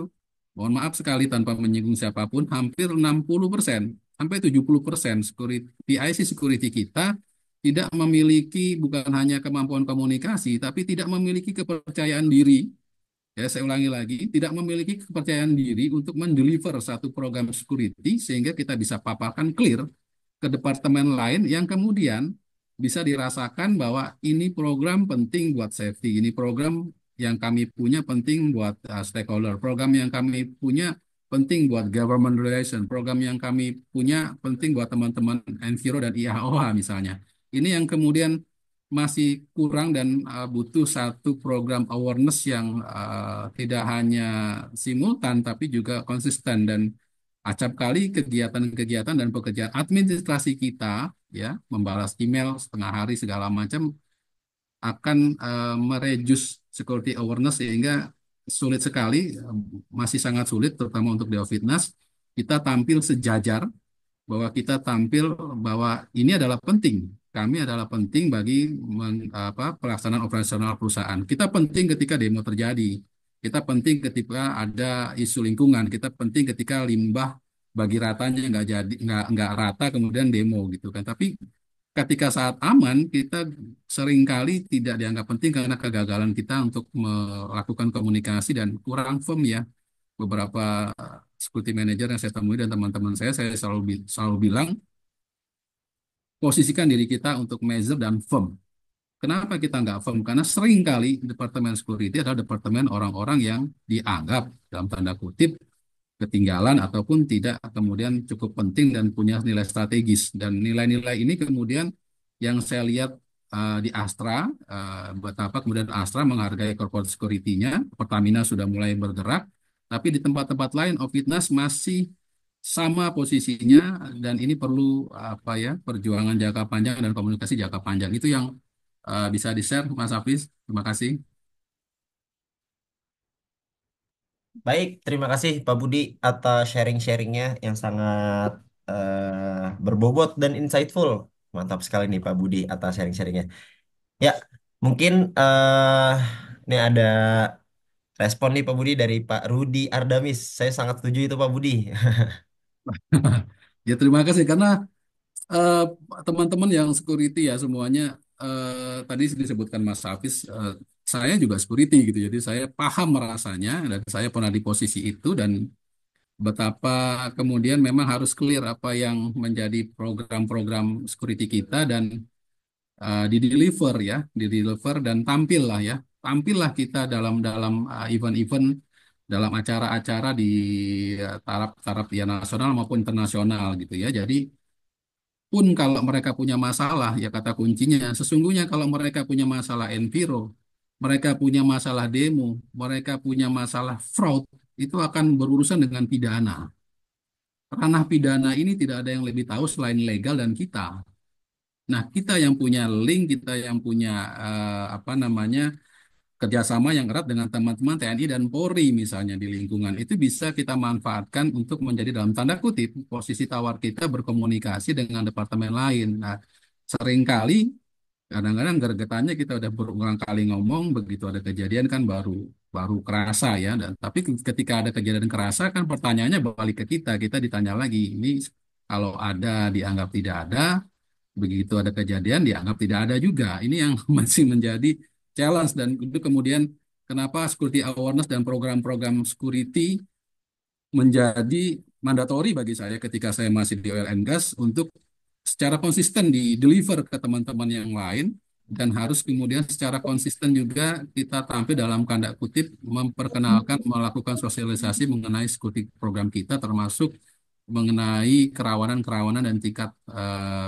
mohon maaf sekali tanpa menyinggung siapapun, hampir 60% sampai 70% security, PIC security kita tidak memiliki bukan hanya kemampuan komunikasi, tapi tidak memiliki kepercayaan diri. Ya, saya ulangi lagi, tidak memiliki kepercayaan diri untuk mendeliver satu program security sehingga kita bisa paparkan clear ke departemen lain yang kemudian bisa dirasakan bahwa ini program penting buat safety, ini program yang kami punya penting buat stakeholder, program yang kami punya penting buat government relation, program yang kami punya penting buat teman-teman Enviro dan IAOA misalnya. Ini yang kemudian masih kurang dan butuh satu program awareness yang tidak hanya simultan tapi juga konsisten dan acap kali kegiatan-kegiatan dan pekerjaan administrasi kita ya membalas email setengah hari segala macam akan mereduce security awareness sehingga sulit sekali, masih sangat sulit terutama untuk Dewa Fitness kita tampil sejajar bahwa kita tampil bahwa ini adalah penting. Kami adalah penting bagi pelaksanaan operasional perusahaan. Kita penting ketika demo terjadi. Kita penting ketika ada isu lingkungan. Kita penting ketika limbah bagi ratanya nggak rata kemudian demo gitu kan. Tapi ketika saat aman kita seringkali tidak dianggap penting karena kegagalan kita untuk melakukan komunikasi dan kurang firm ya beberapa security manager yang saya temui dan teman-teman saya selalu bilang posisikan diri kita untuk measure dan firm. Kenapa kita nggak firm? Karena seringkali departemen security adalah departemen orang-orang yang dianggap dalam tanda kutip ketinggalan ataupun tidak kemudian cukup penting dan punya nilai strategis. Dan nilai-nilai ini kemudian yang saya lihat di Astra, betapa kemudian Astra menghargai corporate security-nya, Pertamina sudah mulai bergerak, tapi di tempat-tempat lain Ofitnas masih sama posisinya dan ini perlu apa ya perjuangan jangka panjang dan komunikasi jangka panjang itu yang bisa di-share Mas Hafiz. Terima kasih. Baik, terima kasih Pak Budi atas sharing-sharingnya yang sangat berbobot dan insightful. Mantap sekali nih Pak Budi atas sharing-sharingnya. Ya, mungkin ini ada respon nih Pak Budi dari Pak Rudi Ardamis. Saya sangat setuju itu Pak Budi. Ya terima kasih karena eh, teman-teman yang security ya semuanya tadi disebutkan Mas Hafiz, saya juga security gitu, jadi saya paham rasanya dan saya pernah di posisi itu dan betapa kemudian memang harus clear apa yang menjadi program-program security kita dan di deliver dan tampillah kita dalam dalam event-event dalam acara-acara di taraf-taraf ya nasional maupun internasional gitu ya. Jadi pun kalau mereka punya masalah, ya kata kuncinya, sesungguhnya kalau mereka punya masalah enviro, mereka punya masalah demo, mereka punya masalah fraud, itu akan berurusan dengan pidana. Ranah pidana ini tidak ada yang lebih tahu selain legal dan kita. Nah, kita yang punya link, kita yang punya apa namanya kerjasama yang erat dengan teman-teman TNI dan Polri misalnya di lingkungan itu bisa kita manfaatkan untuk menjadi dalam tanda kutip posisi tawar kita berkomunikasi dengan departemen lain. Nah, seringkali kadang-kadang gergetannya kita udah berulang kali ngomong begitu ada kejadian kan baru baru kerasa ya dan tapi ketika ada kejadian kerasa kan pertanyaannya balik ke kita ditanya lagi ini kalau ada dianggap tidak ada begitu ada kejadian dianggap tidak ada juga. Ini yang masih menjadi challenge dan itu kemudian kenapa security awareness dan program-program security menjadi mandatori bagi saya ketika saya masih di oil and gas untuk secara konsisten di deliver ke teman-teman yang lain dan harus kemudian secara konsisten juga kita tampil dalam tanda kutip memperkenalkan melakukan sosialisasi mengenai security program kita termasuk mengenai kerawanan-kerawanan dan tingkat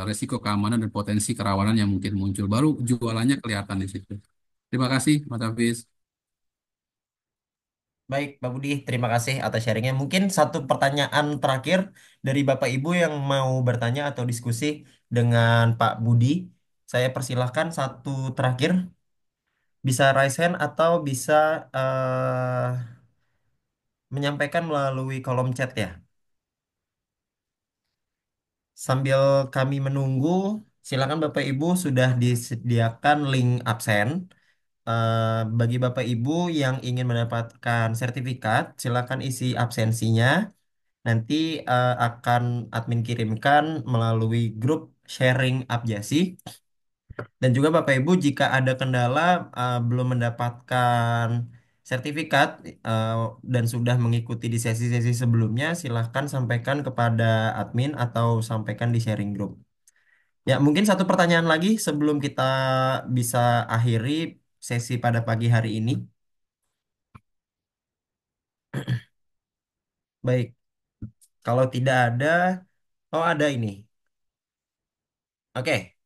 resiko keamanan dan potensi kerawanan yang mungkin muncul. Baru jualannya kelihatan di situ. Terima kasih, Mas Hafiz. Baik, Pak Budi, terima kasih atas sharingnya. Mungkin satu pertanyaan terakhir dari Bapak Ibu yang mau bertanya atau diskusi dengan Pak Budi. Saya persilahkan satu terakhir, bisa raise hand atau bisa menyampaikan melalui kolom chat ya. Sambil kami menunggu, silakan Bapak Ibu sudah disediakan link absen. Bagi Bapak Ibu yang ingin mendapatkan sertifikat, silakan isi absensinya. Nanti akan admin kirimkan melalui grup sharing Abjasi. Dan juga Bapak Ibu jika ada kendala belum mendapatkan sertifikat eh, dan sudah mengikuti di sesi-sesi sebelumnya, silahkan sampaikan kepada admin atau sampaikan di sharing group. Ya, mungkin satu pertanyaan lagi sebelum kita bisa akhiri sesi pada pagi hari ini. Baik, kalau tidak ada, oh ada ini. Oke,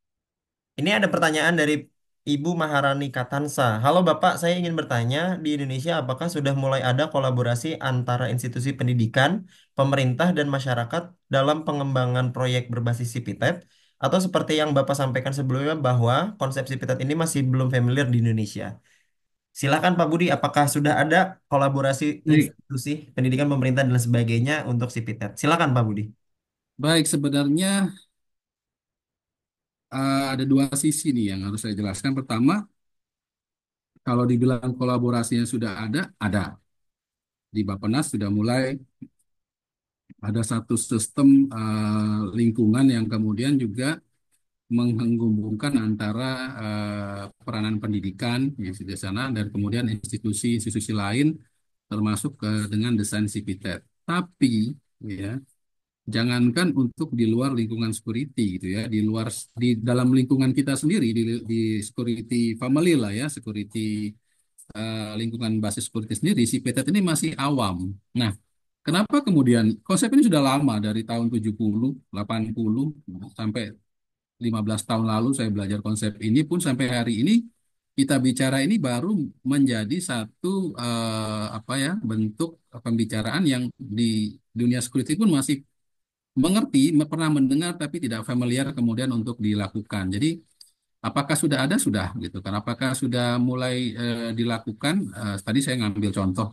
ini ada pertanyaan dari Ibu Maharani Katansa. Halo Bapak, saya ingin bertanya, di Indonesia apakah sudah mulai ada kolaborasi antara institusi pendidikan, pemerintah, dan masyarakat dalam pengembangan proyek berbasis Civitet? Atau seperti yang Bapak sampaikan sebelumnya bahwa konsep Civitet ini masih belum familiar di Indonesia? Silakan Pak Budi, apakah sudah ada kolaborasi Baik, institusi pendidikan, pemerintah, dan sebagainya untuk Civitet? Silakan Pak Budi. baik sebenarnya ada dua sisi nih yang harus saya jelaskan. Pertama, kalau dibilang kolaborasinya sudah ada. Di Bappenas sudah mulai ada satu sistem lingkungan yang kemudian juga menghubungkan antara peranan pendidikan di sana dan kemudian institusi-institusi lain termasuk dengan desain Civitet. Tapi ya jangankan untuk di luar lingkungan security gitu ya, di dalam lingkungan kita sendiri di security family lah ya, security lingkungan basis security sendiri, Civitet ini masih awam. Nah, kenapa kemudian konsep ini sudah lama dari tahun 70, 80 sampai 15 tahun lalu saya belajar konsep ini pun sampai hari ini kita bicara ini baru menjadi satu apa ya bentuk pembicaraan yang di dunia security pun masih mengerti, pernah mendengar tapi tidak familiar kemudian untuk dilakukan. Jadi apakah sudah ada? Sudah gitu kan. Apakah sudah mulai dilakukan? Tadi saya ngambil contoh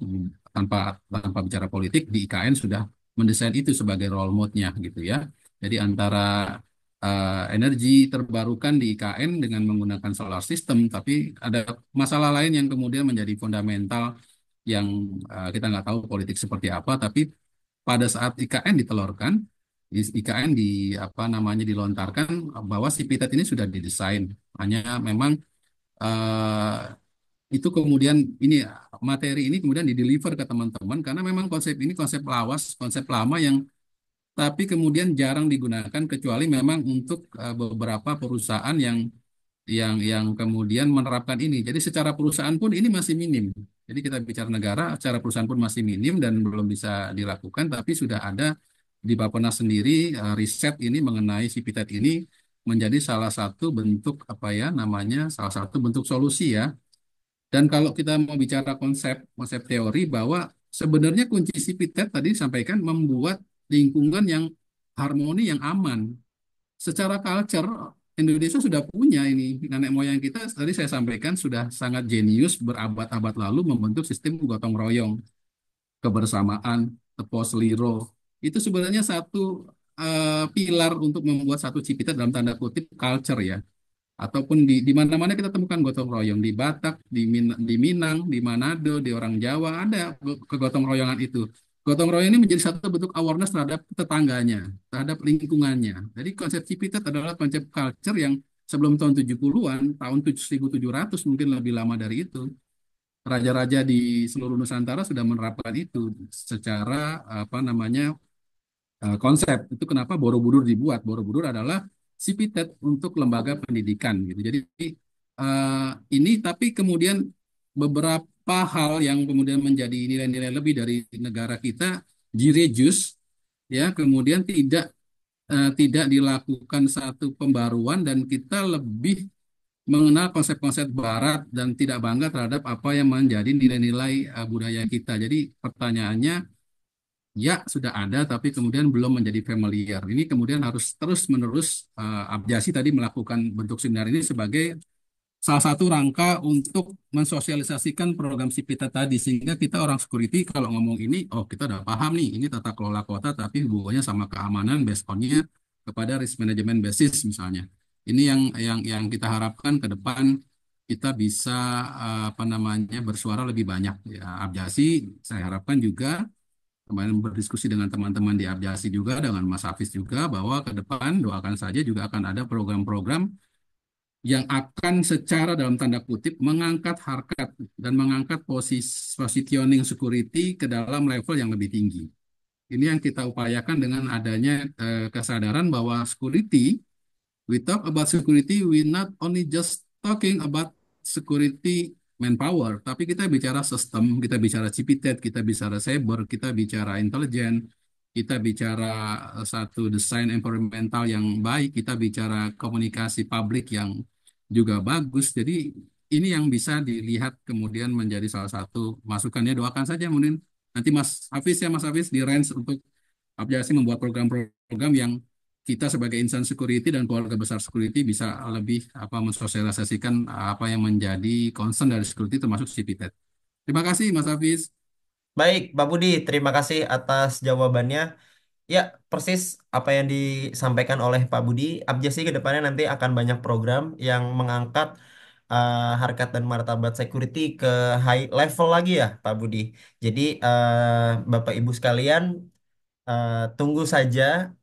tanpa tanpa bicara politik di IKN sudah mendesain itu sebagai role mode-nya gitu ya. Jadi antara energi terbarukan di IKN dengan menggunakan solar system, tapi ada masalah lain yang kemudian menjadi fundamental yang kita nggak tahu politik seperti apa, tapi pada saat IKN ditelurkan, IKN di apa namanya dilontarkan bahwa si PITET ini sudah didesain. Hanya memang eh, itu kemudian ini materi ini kemudian dideliver ke teman-teman karena memang konsep ini konsep lawas, konsep lama yang tapi kemudian jarang digunakan kecuali memang untuk beberapa perusahaan yang kemudian menerapkan ini. Jadi secara perusahaan pun ini masih minim. Jadi kita bicara negara, secara perusahaan pun masih minim dan belum bisa dilakukan, tapi sudah ada di Bappenas sendiri riset ini mengenai si Civitet ini menjadi salah satu bentuk apa ya namanya, salah satu bentuk solusi ya. Dan kalau kita mau bicara konsep konsep teori bahwa sebenarnya kunci si Civitet tadi disampaikan membuat lingkungan yang harmoni yang aman secara culture Indonesia sudah punya ini nenek moyang kita tadi saya sampaikan sudah sangat jenius berabad-abad lalu membentuk sistem gotong royong kebersamaan tepos liro itu sebenarnya satu pilar untuk membuat satu Cipitat dalam tanda kutip culture ya ataupun di mana-mana kita temukan gotong royong di Batak, di Minang, di Manado, di orang Jawa ada kegotong royongan itu. Gotong royong ini menjadi satu bentuk awareness terhadap tetangganya, terhadap lingkungannya. Jadi konsep Cipitet adalah konsep culture yang sebelum tahun 70-an, tahun 1700 mungkin lebih lama dari itu. Raja-raja di seluruh Nusantara sudah menerapkan itu secara apa namanya konsep itu kenapa Borobudur dibuat. Borobudur adalah Civitet untuk lembaga pendidikan gitu. Jadi eh, ini tapi kemudian beberapa hal yang kemudian menjadi nilai-nilai lebih dari negara kita direjus ya kemudian tidak dilakukan satu pembaruan dan kita lebih mengenal konsep-konsep Barat dan tidak bangga terhadap apa yang menjadi nilai-nilai budaya kita. Jadi pertanyaannya ya, sudah ada, tapi kemudian belum menjadi familiar. Ini kemudian harus terus-menerus Abjasi tadi melakukan bentuk seminar ini sebagai salah satu rangka untuk mensosialisasikan program Sipita tadi, sehingga kita orang security kalau ngomong ini, oh kita udah paham nih, ini tata kelola kota, tapi hubungannya sama keamanan, based on-nya kepada risk management basis misalnya. Ini yang kita harapkan ke depan kita bisa apa namanya bersuara lebih banyak. Ya, Abjasi, saya harapkan juga kemarin berdiskusi dengan teman-teman di Abjasi juga, dengan Mas Hafiz juga, bahwa ke depan doakan saja juga akan ada program-program yang akan secara dalam tanda kutip mengangkat harkat dan mengangkat positioning security ke dalam level yang lebih tinggi. Ini yang kita upayakan dengan adanya kesadaran bahwa security, we talk about security, we not only just talking about security manpower, tapi kita bicara sistem, kita bicara Cipitet, kita bicara cyber, kita bicara intelijen, kita bicara satu desain environmental yang baik, kita bicara komunikasi publik yang juga bagus. Jadi ini yang bisa dilihat kemudian menjadi salah satu masukannya. Doakan saja mungkin nanti Mas Hafiz di range untuk aplikasi membuat program-program yang kita sebagai insan security dan keluarga besar security bisa lebih mensosialisasikan apa yang menjadi concern dari security termasuk CPTED. Terima kasih Mas Hafiz. Baik, Pak Budi, terima kasih atas jawabannya. Ya, persis apa yang disampaikan oleh Pak Budi. Abjasi ke depannya nanti akan banyak program yang mengangkat harkat dan martabat security ke high level lagi ya, Pak Budi. Jadi, Bapak Ibu sekalian, tunggu saja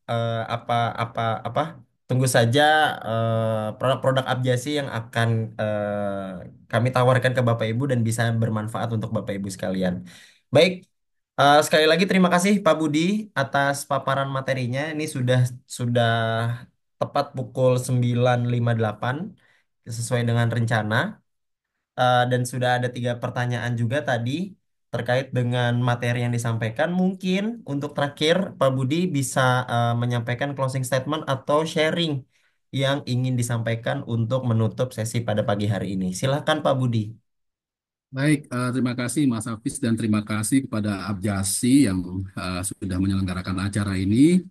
apa apa apa tunggu saja produk-produk Abjasi yang akan kami tawarkan ke Bapak Ibu dan bisa bermanfaat untuk Bapak Ibu sekalian. Baik, sekali lagi terima kasih Pak Budi atas paparan materinya. Ini sudah tepat pukul 9.58 sesuai dengan rencana. Dan sudah ada 3 pertanyaan juga tadi terkait dengan materi yang disampaikan. Mungkin untuk terakhir, Pak Budi bisa menyampaikan closing statement atau sharing yang ingin disampaikan untuk menutup sesi pada pagi hari ini. Silakan Pak Budi. Baik, terima kasih Mas Hafiz dan terima kasih kepada Abjasi yang sudah menyelenggarakan acara ini.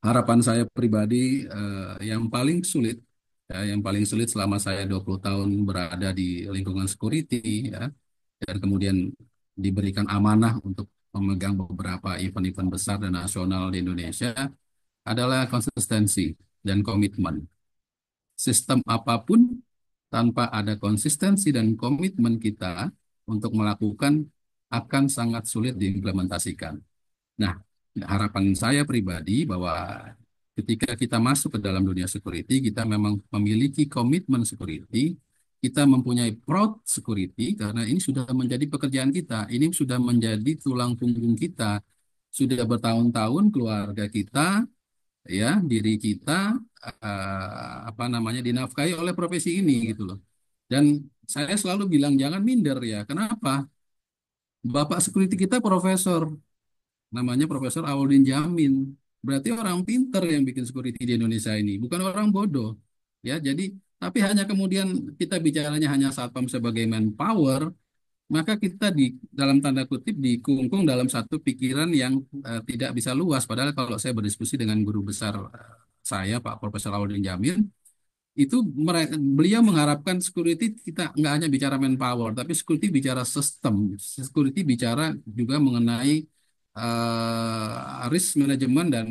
Harapan saya pribadi yang paling sulit, ya, yang paling sulit selama saya 20 tahun berada di lingkungan security, ya, dan kemudian diberikan amanah untuk memegang beberapa event-event besar dan nasional di Indonesia adalah konsistensi dan komitmen. Sistem apapun tanpa ada konsistensi dan komitmen kita untuk melakukan akan sangat sulit diimplementasikan. Nah, harapan saya pribadi bahwa ketika kita masuk ke dalam dunia security, kita memang memiliki komitmen security, kita mempunyai proud security, karena ini sudah menjadi pekerjaan kita, ini sudah menjadi tulang punggung kita, sudah bertahun-tahun keluarga kita, ya, diri kita, dinafkahi oleh profesi ini gitu loh. Dan saya selalu bilang jangan minder ya. Kenapa? Bapak security kita profesor, namanya Profesor Awaludin Jamin. Berarti orang pinter yang bikin security di Indonesia ini, bukan orang bodoh. Ya, jadi tapi hanya kemudian kita bicaranya hanya satpam sebagai manpower, maka kita di dalam tanda kutip dikungkung dalam satu pikiran yang tidak bisa luas. Padahal kalau saya berdiskusi dengan guru besar saya, Pak Profesor Awaludin Jamin, itu beliau mengharapkan security kita nggak hanya bicara manpower, tapi security bicara sistem, security bicara juga mengenai risk management dan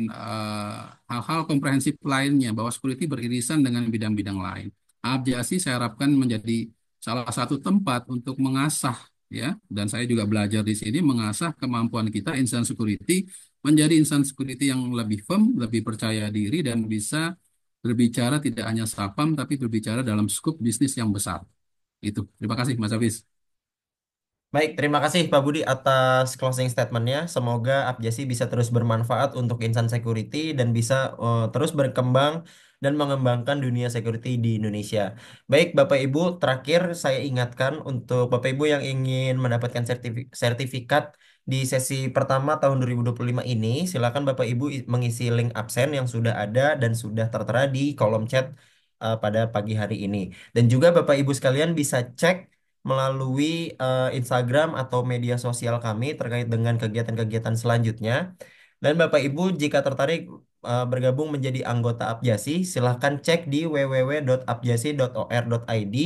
hal-hal komprehensif lainnya, bahwa security beririsan dengan bidang-bidang lain. Abjasi saya harapkan menjadi salah satu tempat untuk mengasah, ya, dan saya juga belajar di sini mengasah kemampuan kita insan security menjadi insan security yang lebih firm, lebih percaya diri dan bisa berbicara tidak hanya sapam, tapi berbicara dalam skup bisnis yang besar. Itu. Terima kasih, Mas Hafiz. Baik, terima kasih Pak Budi atas closing statementnya. Semoga Abjasi bisa terus bermanfaat untuk insan security dan bisa terus berkembang dan mengembangkan dunia security di Indonesia. Baik, Bapak Ibu, terakhir saya ingatkan untuk Bapak Ibu yang ingin mendapatkan sertifikat di sesi pertama tahun 2025 ini, silakan Bapak Ibu mengisi link absen yang sudah ada dan sudah tertera di kolom chat pada pagi hari ini. Dan juga Bapak Ibu sekalian bisa cek melalui Instagram atau media sosial kami terkait dengan kegiatan-kegiatan selanjutnya. Dan Bapak Ibu jika tertarik bergabung menjadi anggota Apjasi, silahkan cek di www.apjasi.or.id,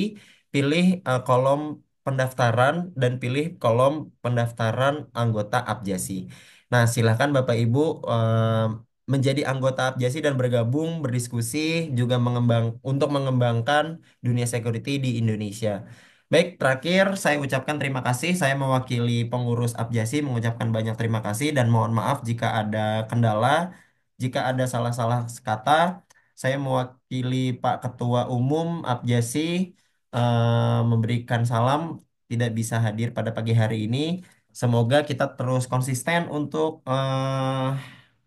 pilih kolom pendaftaran dan pilih kolom pendaftaran anggota Apjasi. Nah, silahkan Bapak Ibu menjadi anggota Apjasi dan bergabung, berdiskusi, juga untuk mengembangkan dunia security di Indonesia. Baik, terakhir saya ucapkan terima kasih. Saya mewakili pengurus Apjasi mengucapkan banyak terima kasih dan mohon maaf jika ada kendala, jika ada salah-salah kata. Saya mewakili Pak Ketua Umum Apjasi memberikan salam tidak bisa hadir pada pagi hari ini. Semoga kita terus konsisten untuk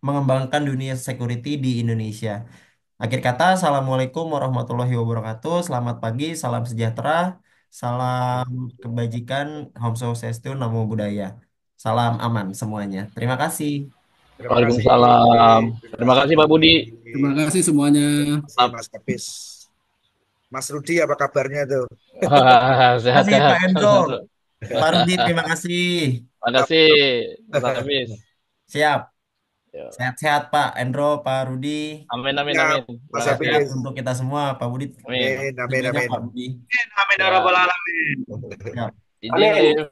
mengembangkan dunia security di Indonesia. Akhir kata, Assalamualaikum warahmatullahi wabarakatuh. Selamat pagi, salam sejahtera, salam kebajikan, Om Swastiastu, Namo Buddhaya. Salam aman semuanya. Terima kasih. Terima kasih Pak Budi. Waalaikumsalam. Terima Terima kasih kasih Pak Pak Budi. Budi. Terima kasih semuanya. Terima kasih Mas Hafiz. Mas Rudi apa kabarnya tuh? Wah, Terima kasih sehat-sehat. Pak Endro. Pak Rudi, terima kasih. Makasih, Mas Hafiz. Siap. Yo. Sehat-sehat Pak Endro, Pak Rudi. Amin, amin, Ya, amin. Mas Terima kasih. Sehat-sehat Hafiz. untuk kita semua, Pak Budi. Amin. Amin, amin, Setuju amin. Pak Budi. Amin ya Ya, rabbal alamin. Siap. izin Amin. live.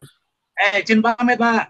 Izin pamit, Pak.